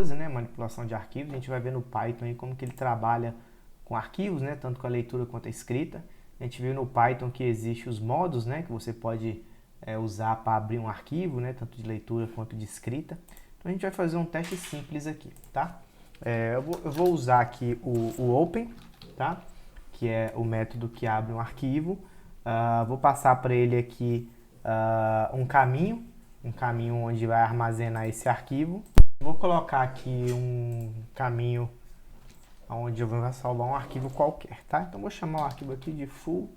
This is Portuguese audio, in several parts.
Close, né, manipulação de arquivos. A gente vai ver no Python aí como que ele trabalha com arquivos, né, tanto com a leitura quanto a escrita. A gente viu no Python que existe os modos, né, que você pode usar para abrir um arquivo, né, tanto de leitura quanto de escrita. Então a gente vai fazer um teste simples aqui, tá? Eu vou usar aqui o Open, tá? Que é o método que abre um arquivo. Vou passar para ele aqui um caminho onde vai armazenar esse arquivo. Vou colocar aqui um caminho onde eu vou salvar um arquivo qualquer, tá? Então vou chamar o arquivo aqui de full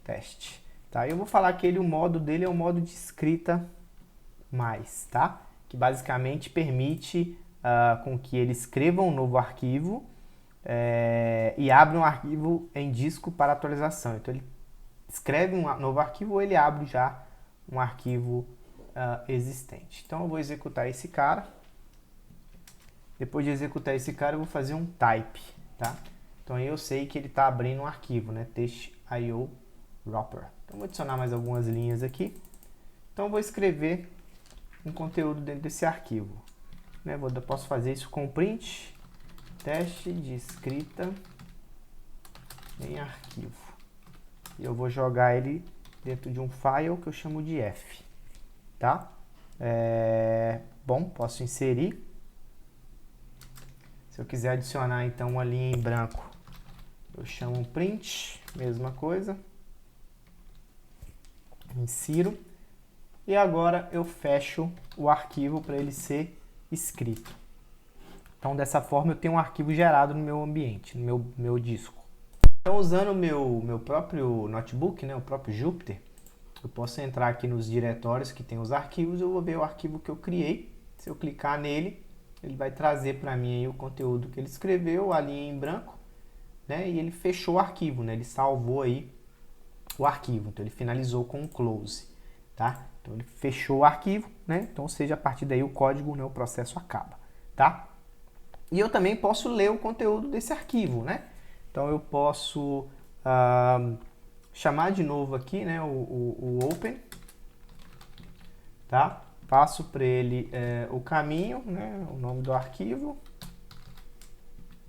test, tá? Eu vou falar que o modo dele é o modo de escrita mais, tá? Que basicamente permite com que ele escreva um novo arquivo e abra um arquivo em disco para atualização. Então ele escreve um novo arquivo ou ele abre já um arquivo existente. Então eu vou executar esse cara. Depois de executar esse cara, eu vou fazer um type, tá? Então aí eu sei que ele está abrindo um arquivo, né? Test.io wrapper. Então vou adicionar mais algumas linhas aqui. Então eu vou escrever um conteúdo dentro desse arquivo, né? Eu posso fazer isso com print, teste de escrita em arquivo. E eu vou jogar ele dentro de um file que eu chamo de F, tá? Bom, posso inserir. Se eu quiser adicionar então uma linha em branco, eu chamo print, mesma coisa. Insiro. E agora eu fecho o arquivo para ele ser escrito. Então dessa forma eu tenho um arquivo gerado no meu ambiente, no meu disco. Então usando o meu próprio notebook, né, o próprio Jupyter, eu posso entrar aqui nos diretórios que tem os arquivos, eu vou ver o arquivo que eu criei. Se eu clicar nele, ele vai trazer para mim aí o conteúdo que ele escreveu, a linha em branco, né? E ele fechou o arquivo, né? Ele salvou aí o arquivo, então ele finalizou com um close, tá? Então ele fechou o arquivo, né? Então, ou seja, a partir daí o código, né, o processo acaba, tá? E eu também posso ler o conteúdo desse arquivo, né? Então eu posso chamar de novo aqui, né, o open, tá? Passo para ele o caminho, né, o nome do arquivo,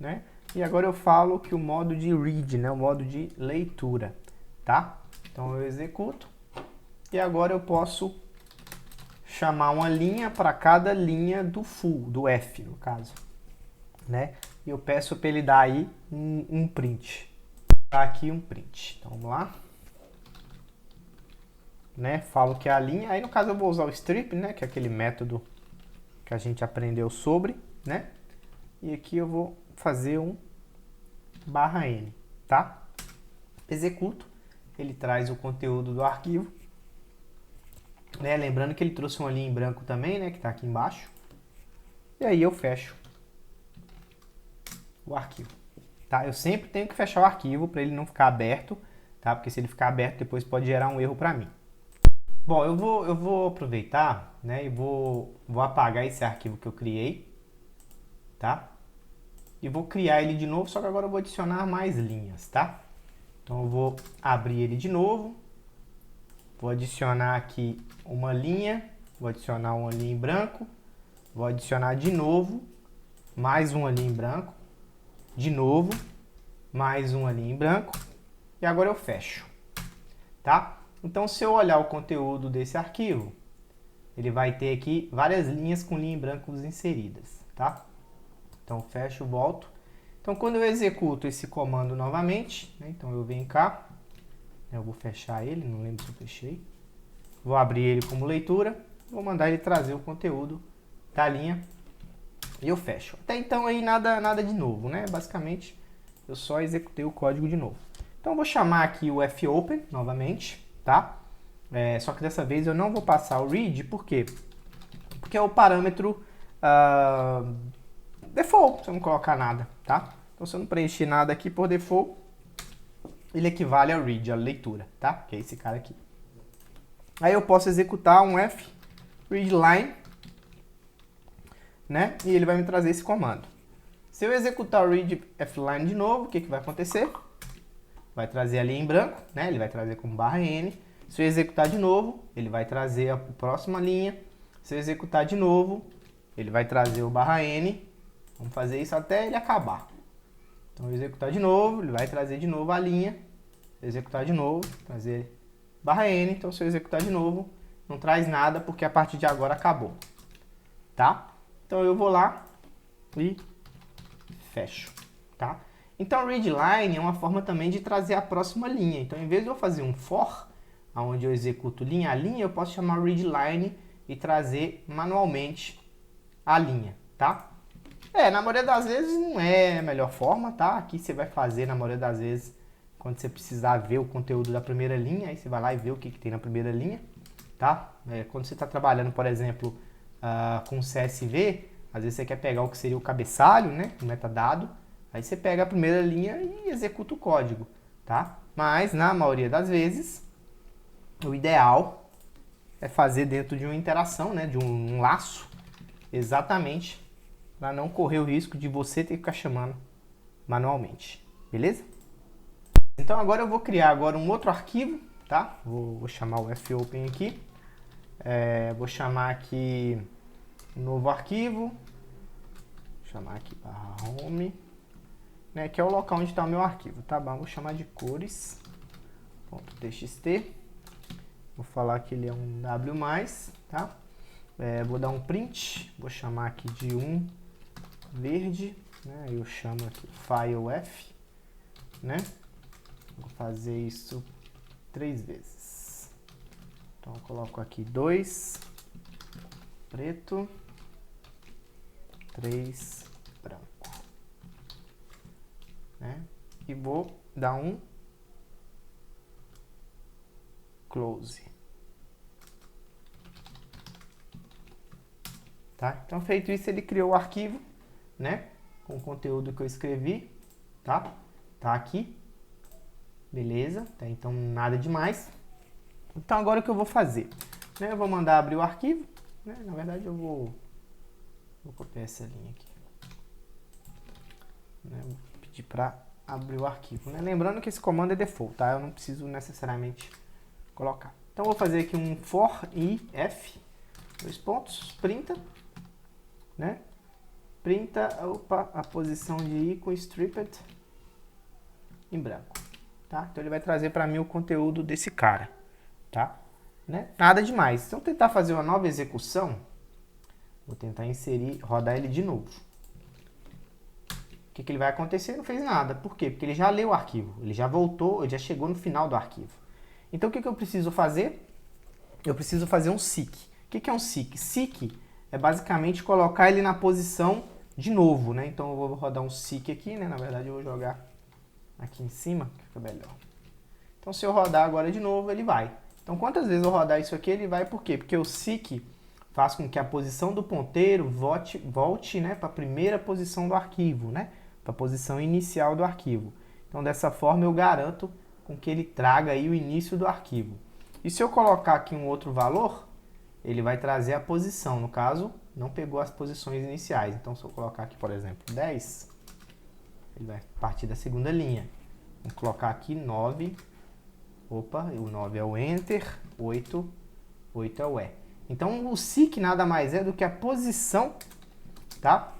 né? E agora eu falo que o modo de read, né, o modo de leitura, tá? Então eu executo e agora eu posso chamar uma linha para cada linha do full, do F no caso, né? E eu peço para ele dar aí um print. Tá aqui um print. Então vamos lá. Né? Falo que é a linha, aí no caso eu vou usar o strip, né, que é aquele método que a gente aprendeu sobre, né? E aqui eu vou fazer um /n, tá? Executo, ele traz o conteúdo do arquivo, né? Lembrando que ele trouxe uma linha em branco também, né, que tá aqui embaixo. E aí eu fecho o arquivo, tá? Eu sempre tenho que fechar o arquivo para ele não ficar aberto, tá? Porque se ele ficar aberto depois pode gerar um erro para mim. Bom, eu vou aproveitar, né, e vou apagar esse arquivo que eu criei, tá? E vou criar ele de novo, só que agora eu vou adicionar mais linhas, tá? Então eu vou abrir ele de novo, vou adicionar aqui uma linha, vou adicionar uma linha em branco, vou adicionar de novo mais uma linha em branco, de novo mais uma linha em branco, e agora eu fecho, tá? Então, se eu olhar o conteúdo desse arquivo, ele vai ter aqui várias linhas com linha em branco inseridas, tá? Então, fecho, volto. Então, quando eu executo esse comando novamente, né, então eu venho cá, eu vou fechar ele, não lembro se eu fechei. Vou abrir ele como leitura, vou mandar ele trazer o conteúdo da linha e eu fecho. Até então aí nada de novo, né? Basicamente, eu só executei o código de novo. Então, eu vou chamar aqui o fopen novamente, tá? Só que dessa vez eu não vou passar o read, por quê? Porque é o parâmetro default, se eu não colocar nada, tá? Então se eu não preencher nada aqui por default, ele equivale ao read, a leitura, tá? Que é esse cara aqui. Aí eu posso executar um f readline, né? E ele vai me trazer esse comando. Se eu executar o read fline de novo, o que vai acontecer? Vai trazer ali em branco, né? Ele vai trazer como /n. Se eu executar de novo, ele vai trazer a próxima linha. Se eu executar de novo, ele vai trazer o /n. Vamos fazer isso até ele acabar. Então, executar de novo, ele vai trazer de novo a linha. Executar de novo, trazer /n. Então, se eu executar de novo, não traz nada, porque a partir de agora acabou. Tá? Então, eu vou lá e fecho. Tá? Então, readline é uma forma também de trazer a próxima linha. Então, em vez de eu fazer um for, onde eu executo linha a linha, eu posso chamar readline e trazer manualmente a linha, tá? Na maioria das vezes não é a melhor forma, tá? Aqui você vai fazer, na maioria das vezes, quando você precisar ver o conteúdo da primeira linha, aí você vai lá e vê o que tem na primeira linha, tá? Quando você está trabalhando, por exemplo, com CSV, às vezes você quer pegar o que seria o cabeçalho, né? O metadado, aí você pega a primeira linha e executa o código, tá? Mas, na maioria das vezes, o ideal é fazer dentro de uma interação, né? De um laço, exatamente, para não correr o risco de você ter que ficar chamando manualmente, beleza? Então agora eu vou criar agora um outro arquivo, tá? Vou chamar o fopen aqui, vou chamar aqui um novo arquivo, vou chamar aqui /home, né? Que é o local onde está o meu arquivo, tá bom? Vou chamar de cores.txt, vou falar que ele é um W+, tá? Vou dar um print, vou chamar aqui de verde, né? Eu chamo aqui file F, né? Vou fazer isso 3 vezes. Então eu coloco aqui 2 preto, 3 branco, né? E vou dar um close. Tá? Então, feito isso, ele criou o arquivo, né? Com o conteúdo que eu escrevi, tá? Tá aqui. Beleza? Tá, então, nada demais. Então, agora o que eu vou fazer? Né? Eu vou mandar abrir o arquivo, né? Na verdade, eu vou copiar essa linha aqui. Né? Vou pedir para abrir o arquivo, né? Lembrando que esse comando é default, tá? Eu não preciso necessariamente colocar. Então, eu vou fazer aqui um for if, printa, né? Printa a posição de i com stripped em branco, tá? Então ele vai trazer para mim o conteúdo desse cara, tá? Né? Nada demais. Se eu tentar fazer uma nova execução, vou tentar inserir, rodar ele de novo. O que ele vai acontecer? Não fez nada. Por quê? Porque ele já leu o arquivo, ele já voltou, ele já chegou no final do arquivo. Então o que eu preciso fazer? Eu preciso fazer um seek. O que é um seek? Seek é basicamente colocar ele na posição de novo, né? Então eu vou rodar um seek aqui, né? Na verdade eu vou jogar aqui em cima, que fica melhor. Então se eu rodar agora de novo, ele vai. Então quantas vezes eu rodar isso aqui, ele vai por quê? Porque o seek faz com que a posição do ponteiro volte, né, para a primeira posição do arquivo, né? Para a posição inicial do arquivo. Então dessa forma eu garanto com que ele traga aí o início do arquivo. E se eu colocar aqui um outro valor, ele vai trazer a posição. No caso, não pegou as posições iniciais. Então, se eu colocar aqui, por exemplo, 10, ele vai partir da segunda linha. Vou colocar aqui 9. Opa, o 9 é o Enter, 8 é o E. Então, o seek nada mais é do que a posição, tá?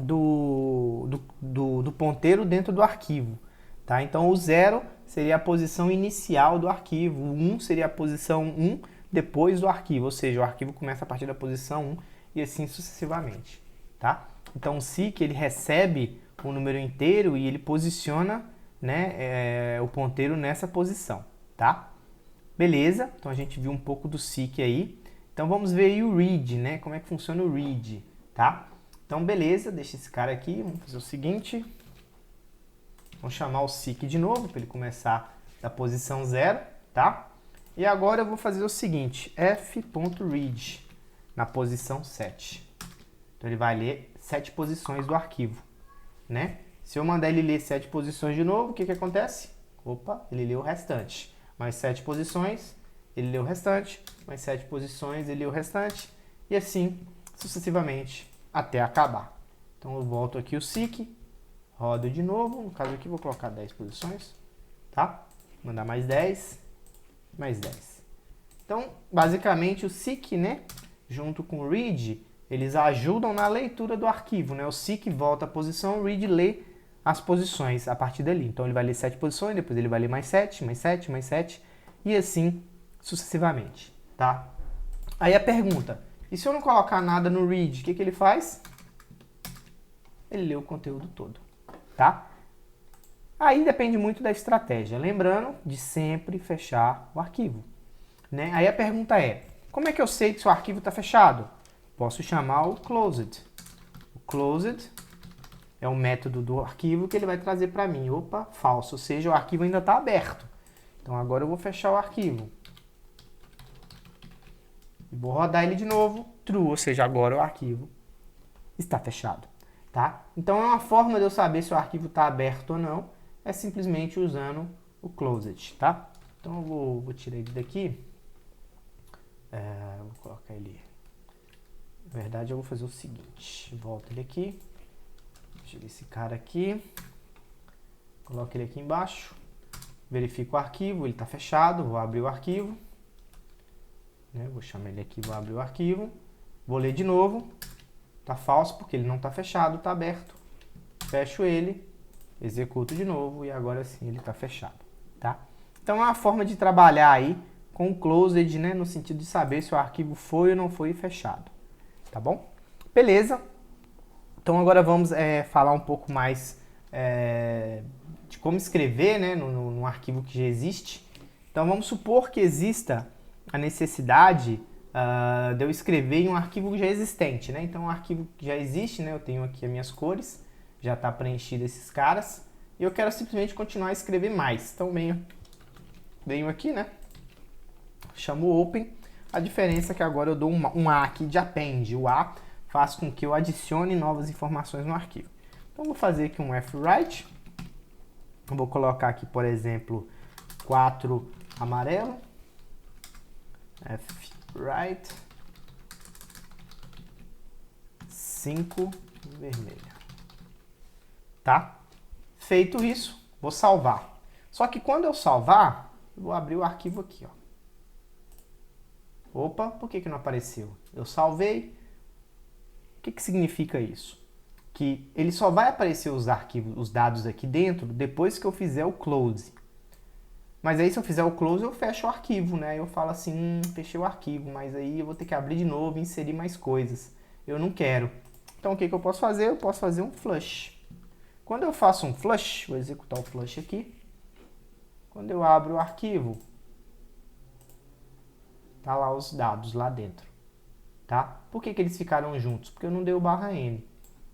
do ponteiro dentro do arquivo. Tá? Então, o 0 seria a posição inicial do arquivo. O 1 seria a posição 1 depois do arquivo, ou seja, o arquivo começa a partir da posição 1 e assim sucessivamente, tá? Então o seek ele recebe um número inteiro e ele posiciona, né, o ponteiro nessa posição, tá? Beleza? Então a gente viu um pouco do seek aí. Então vamos ver aí o read, né? Como é que funciona o read, tá? Então beleza, deixa esse cara aqui, vamos fazer o seguinte. Vamos chamar o seek de novo para ele começar da posição 0, tá? E agora eu vou fazer o seguinte, f.read na posição 7. Então ele vai ler 7 posições do arquivo, né? Se eu mandar ele ler 7 posições de novo, o que acontece? Opa, ele leu o restante. Mais 7 posições, ele leu o restante. Mais 7 posições, ele leu o restante. E assim, sucessivamente, até acabar. Então eu volto aqui o seek, rodo de novo. No caso aqui, vou colocar 10 posições, tá? Mandar mais 10. Mais 10. Então, basicamente, o seek, né, junto com o read, eles ajudam na leitura do arquivo, né? O seek volta à posição, o read lê as posições a partir dali. Então ele vai ler 7 posições, depois ele vai ler mais 7, mais 7, mais 7 e assim sucessivamente, tá? Aí a pergunta, e se eu não colocar nada no read, o que ele faz? Ele lê o conteúdo todo, tá? Aí depende muito da estratégia, lembrando de sempre fechar o arquivo, né? Aí a pergunta é, como é que eu sei que seu arquivo está fechado? Posso chamar o closed. O closed é o método do arquivo que ele vai trazer para mim. Opa, falso, ou seja, o arquivo ainda está aberto. Então agora eu vou fechar o arquivo. E vou rodar ele de novo, true, ou seja, agora o arquivo está fechado. Tá? Então é uma forma de eu saber se o arquivo está aberto ou não, é simplesmente usando o closed, tá? Então eu vou tirar ele daqui, vou colocar ele, na verdade eu vou fazer o seguinte, volta ele aqui, tira esse cara aqui, coloco ele aqui embaixo, verifico o arquivo, ele está fechado, vou abrir o arquivo, né? Vou chamar ele aqui, vou abrir o arquivo, vou ler de novo, está falso porque ele não está fechado, está aberto, fecho ele, executo de novo e agora sim ele está fechado, tá? Então é uma forma de trabalhar aí com o closed, né, no sentido de saber se o arquivo foi ou não foi fechado, tá bom? Beleza? Então agora vamos falar um pouco mais de como escrever, né, no arquivo que já existe. Então vamos supor que exista a necessidade de eu escrever em um arquivo já existente, né? Então um arquivo que já existe, né, eu tenho aqui as minhas cores, já está preenchido esses caras, e eu quero simplesmente continuar a escrever mais. Então venho aqui, né? Chamo o open. A diferença é que agora eu dou um A aqui de append. O A faz com que eu adicione novas informações no arquivo. Então vou fazer aqui um fwrite. Vou colocar aqui, por exemplo, 4 amarelo. Fwrite 5 vermelho. Tá? Feito isso, vou salvar. Só que quando eu salvar, eu vou abrir o arquivo aqui, ó. Opa, por que não apareceu? Eu salvei. O que significa isso? Que ele só vai aparecer os arquivos, os dados aqui dentro, depois que eu fizer o close. Mas aí se eu fizer o close, eu fecho o arquivo, né? Eu falo assim, fechei o arquivo, mas aí eu vou ter que abrir de novo e inserir mais coisas. Eu não quero. Então o que eu posso fazer? Eu posso fazer um flush. Quando eu faço um flush, vou executar o flush aqui. Quando eu abro o arquivo, tá lá os dados lá dentro, tá? Por que eles ficaram juntos? Porque eu não dei o /n,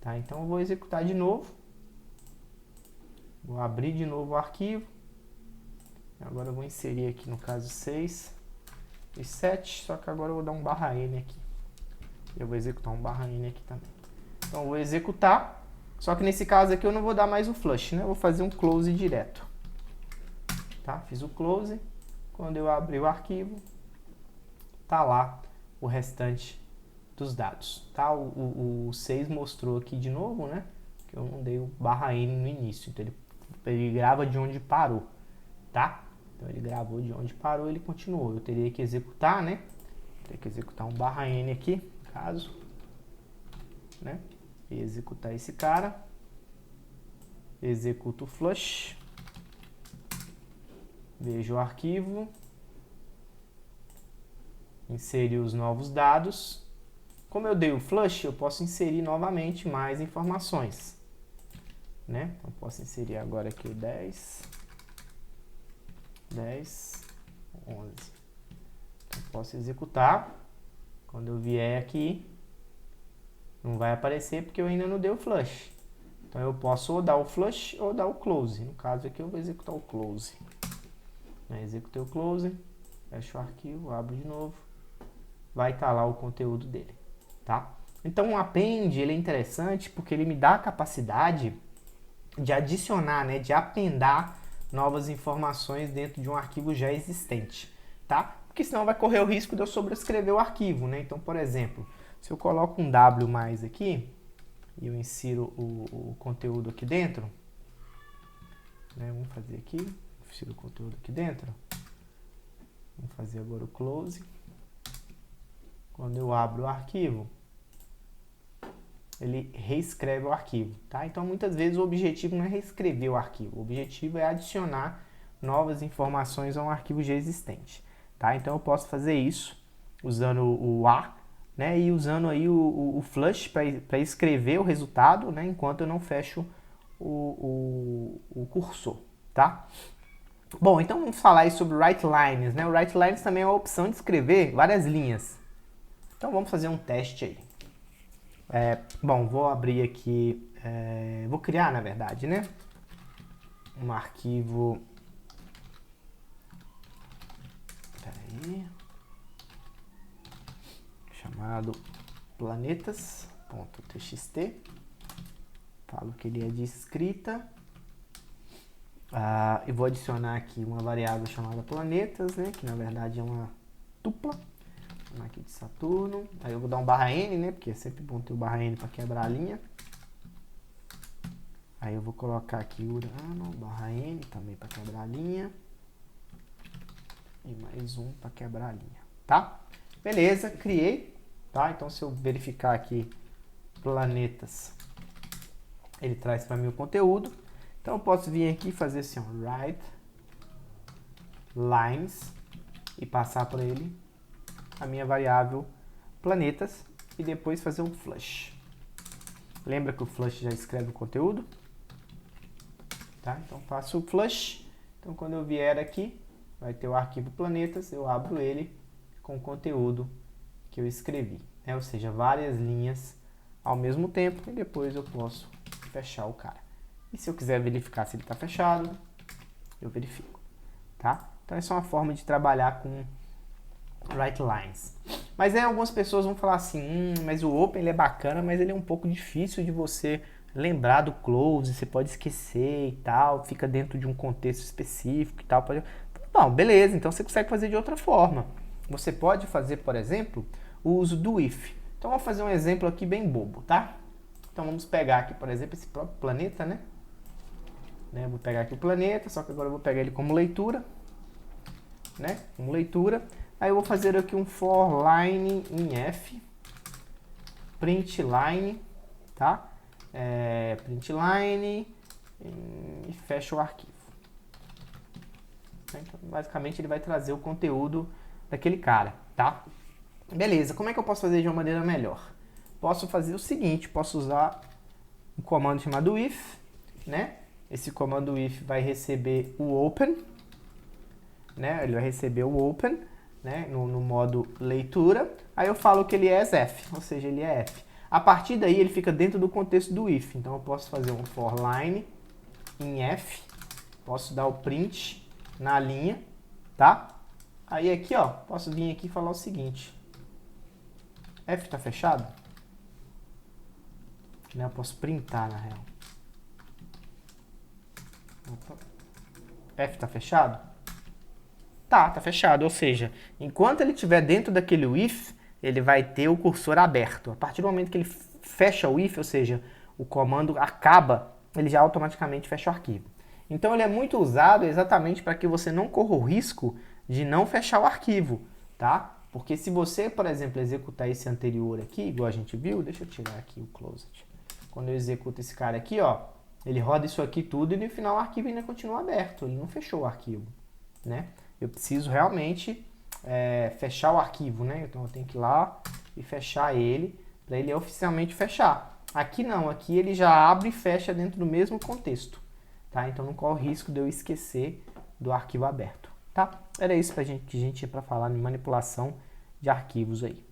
tá? Então eu vou executar de novo. Vou abrir de novo o arquivo. Agora eu vou inserir aqui no caso 6 e 7, só que agora eu vou dar um /n aqui. Eu vou executar um /n aqui também. Então eu vou executar. Só que nesse caso aqui eu não vou dar mais o flush, né? Eu vou fazer um close direto. Tá? Fiz o close. Quando eu abrir o arquivo, tá lá o restante dos dados. Tá? O 6 mostrou aqui de novo, né? Que eu não dei o /n no início. Então ele grava de onde parou. Tá? Então ele gravou de onde parou, ele continuou. Eu teria que executar, né? Teria que executar um /n aqui, no caso. Né? E executar esse cara, executo o flush, vejo o arquivo, inserir os novos dados. Como eu dei o flush, eu posso inserir novamente mais informações, né? Eu posso inserir agora aqui o 10, 10, 11. Então, posso executar. Quando eu vier aqui, não vai aparecer porque eu ainda não dei o flush. Então eu posso ou dar o flush ou dar o close. No caso aqui eu vou executar o close. Executei o close, fecho o arquivo, abro de novo. Vai estar lá o conteúdo dele, tá? Então o append ele é interessante porque ele me dá a capacidade de adicionar, né, de appendar novas informações dentro de um arquivo já existente, tá? Porque senão vai correr o risco de eu sobrescrever o arquivo, né? Então, por exemplo, se eu coloco um W mais aqui e eu insiro o conteúdo aqui dentro, né? Vamos fazer aqui, insiro o conteúdo aqui dentro. Vamos fazer agora o close. Quando eu abro o arquivo, ele reescreve o arquivo, tá? Então, muitas vezes o objetivo não é reescrever o arquivo, o objetivo é adicionar novas informações a um arquivo já existente, tá? Então, eu posso fazer isso usando o A, né? E usando aí o flush para escrever o resultado, né? Enquanto eu não fecho o cursor, tá? Bom, então vamos falar aí sobre write lines, né? O write lines também é uma opção de escrever várias linhas. Então vamos fazer um teste aí. Bom, vou abrir aqui, vou criar na verdade, né? Um arquivo, chamado planetas.txt. Falo que ele é de escrita. E vou adicionar aqui uma variável chamada planetas, né? Que na verdade é uma tupla. Aqui de Saturno. Aí eu vou dar um /n, né? Porque é sempre bom ter o /n para quebrar a linha. Aí eu vou colocar aqui Urano, /n também para quebrar a linha. E mais um para quebrar a linha, tá? Beleza, criei, tá? Então se eu verificar aqui planetas, ele traz para mim o conteúdo. Então eu posso vir aqui e fazer assim, ó, write lines e passar para ele a minha variável planetas e depois fazer um flush. Lembra que o flush já escreve o conteúdo? Tá? Então faço o flush. Então quando eu vier aqui, vai ter o arquivo planetas, eu abro ele com o conteúdo que eu escrevi, né? Ou seja, várias linhas ao mesmo tempo e depois eu posso fechar o cara. E se eu quiser verificar se ele está fechado, eu verifico, tá? Então essa é uma forma de trabalhar com write lines. Mas aí algumas pessoas vão falar assim, mas o open ele é bacana, mas ele é um pouco difícil de você lembrar do close, você pode esquecer e tal, fica dentro de um contexto específico e tal. Não, beleza, então você consegue fazer de outra forma. Você pode fazer, por exemplo, o uso do if. Então vamos fazer um exemplo aqui bem bobo, tá? Então vamos pegar aqui, por exemplo, esse próprio planeta, né? Vou pegar aqui o planeta, só que agora eu vou pegar ele como leitura, né? Como leitura. Aí eu vou fazer aqui um for line em f, print line, tá? Print line e fecha o arquivo. Então, basicamente ele vai trazer o conteúdo daquele cara, tá? Beleza, como é que eu posso fazer de uma maneira melhor? Posso fazer o seguinte, posso usar um comando chamado if, né? Esse comando if vai receber o open, né? Ele vai receber o open, né? No modo leitura. Aí eu falo que ele é f, ou seja, ele é f. A partir daí ele fica dentro do contexto do if. Então eu posso fazer um for line em f, posso dar o print na linha, tá? Aí aqui, ó, posso vir aqui e falar o seguinte: f tá fechado? Eu posso printar na real. F tá fechado? Tá fechado, ou seja, enquanto ele estiver dentro daquele if, ele vai ter o cursor aberto. A partir do momento que ele fecha o if, ou seja, o comando acaba, ele já automaticamente fecha o arquivo. Então ele é muito usado exatamente para que você não corra o risco de não fechar o arquivo, tá? Porque se você, por exemplo, executar esse anterior aqui, igual a gente viu, deixa eu tirar aqui o closet. Quando eu executo esse cara aqui, ó, ele roda isso aqui tudo e no final o arquivo ainda continua aberto, ele não fechou o arquivo, né? Eu preciso realmente fechar o arquivo, né? Então eu tenho que ir lá e fechar ele, para ele oficialmente fechar. Aqui não, aqui ele já abre e fecha dentro do mesmo contexto, tá? Então não corre o risco de eu esquecer do arquivo aberto, tá? Era isso que a gente tinha para falar de manipulação de arquivos aí.